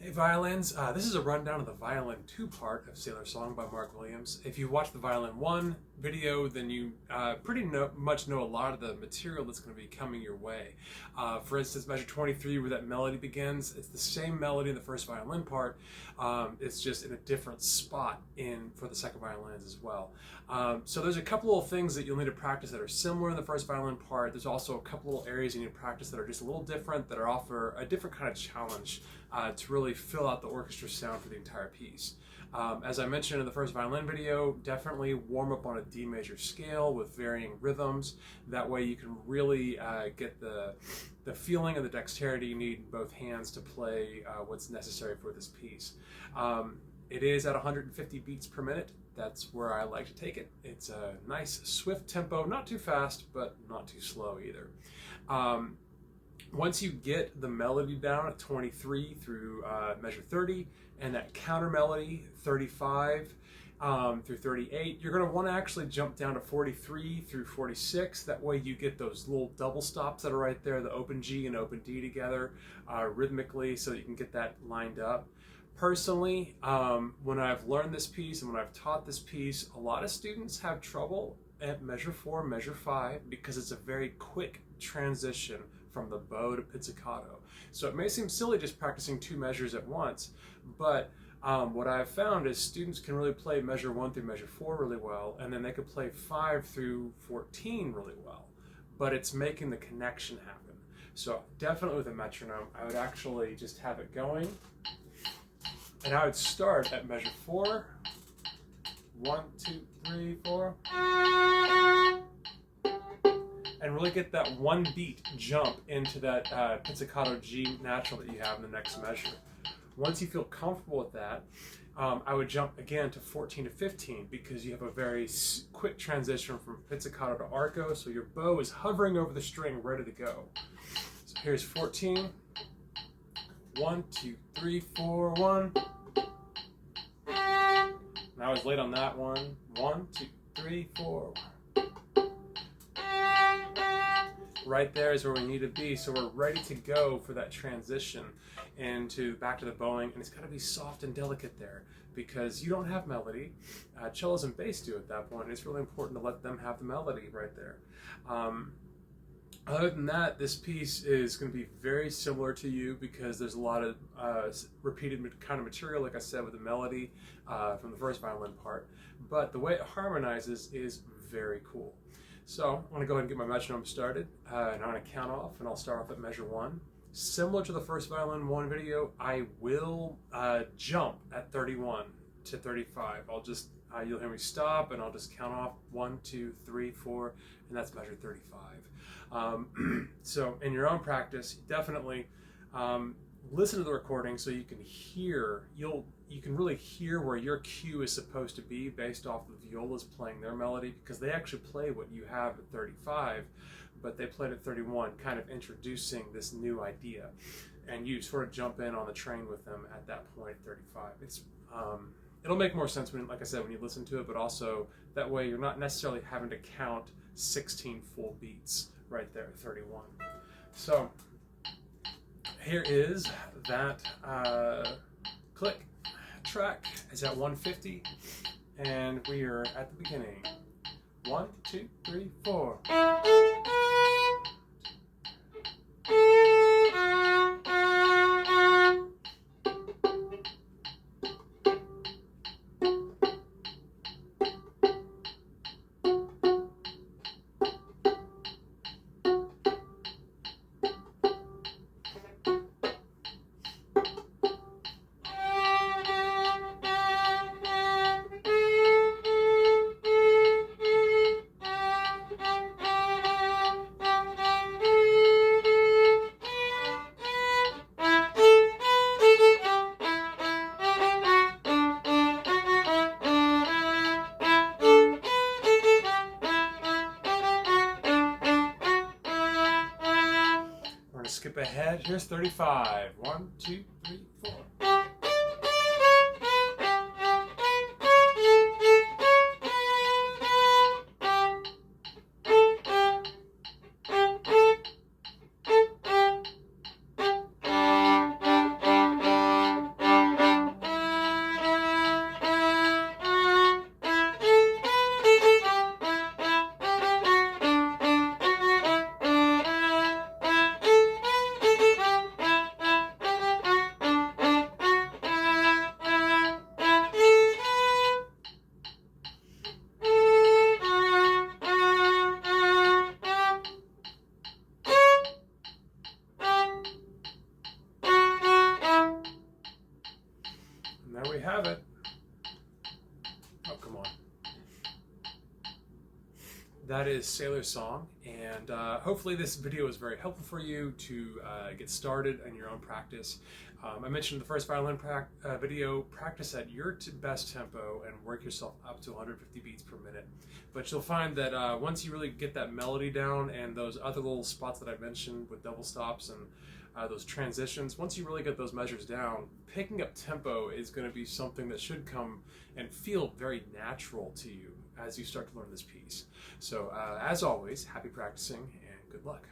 Hey Violins, this is a rundown of the Violin 2 part of Sailor Song by Mark Williams. If you watched the Violin 1 video, then you pretty much know a lot of the material that's going to be coming your way. For instance, measure 23 where that melody begins, it's the same melody in the first violin part, it's just in a different spot for the second violins as well. So there's a couple of things that you'll need to practice that are similar in the first violin part. There's also a couple of areas you need to practice that are just a little different, that offer a different kind of challenge to really fill out the orchestra sound for the entire piece. As I mentioned in the first violin video, definitely warm up on a D major scale with varying rhythms. That way you can really get the feeling and the dexterity you need in both hands to play what's necessary for this piece. It is at 150 beats per minute. That's where I like to take it. It's a nice swift tempo, not too fast, but not too slow either. Once you get the melody down at 23 through measure 30, and that counter melody 35 through 38, you're going to want to actually jump down to 43 through 46. That way you get those little double stops that are right there, the open G and open D together rhythmically, so that you can get that lined up. Personally, when I've learned this piece and when I've taught this piece, a lot of students have trouble at measure 4, measure 5, because it's a very quick transition from the bow to pizzicato. So it may seem silly just practicing 2 measures at once, but what I've found is students can really play measure 1 through measure 4 really well, and then they could play 5 through 14 really well, but it's making the connection happen. So definitely with a metronome, I would actually just have it going, and I would start at measure 4, 1, 2, 3, 4, and really get that one beat jump into that pizzicato G natural that you have in the next measure. Once you feel comfortable with that, I would jump again to 14 to 15, because you have a very quick transition from pizzicato to arco, so your bow is hovering over the string ready to go. So here's 14, 1, 2, 3, 4, 1. And I was late on that one. 1, 2, 3, 4. Right there is where we need to be, so we're ready to go for that transition into back to the bowing, and it's got to be soft and delicate there, because you don't have melody. Cellos and bass do at that point. It's really important to let them have the melody right there. Other than that, this piece is going to be very similar to you, because there's a lot of repeated kind of material, like I said, with the melody from the first violin part, but the way it harmonizes is very cool. So I'm going to go ahead and get my metronome started, and I'm going to count off, and I'll start off at measure 1. Similar to the first violin 1 video, I will jump at 31 to 35. I'll just, you'll hear me stop, and I'll just count off 1, 2, 3, 4, and that's measure 35. So in your own practice, definitely listen to the recording so you can hear, you can really hear where your cue is supposed to be based off the violas playing their melody, because they actually play what you have at 35, but they played at 31, kind of introducing this new idea, and you sort of jump in on the train with them at that point at 35. It'll make more sense when, like I said, when you listen to it, but also that way you're not necessarily having to count 16 full beats right there at 31. So here is that click track is at 150, and we are at the beginning. 1, 2, 3, 4. Skip ahead. Here's 35. 1, 2, 3, 4. there we have it. Oh, come on. That is Sailor Song, and hopefully this video was very helpful for you to get started in your own practice. I mentioned the first violin video, practice at your best tempo and work yourself up to 150 beats per minute. But you'll find that once you really get that melody down and those other little spots that I mentioned with double stops and those transitions, once you really get those measures down, picking up tempo is going to be something that should come and feel very natural to you as you start to learn this piece. So as always, happy practicing and good luck.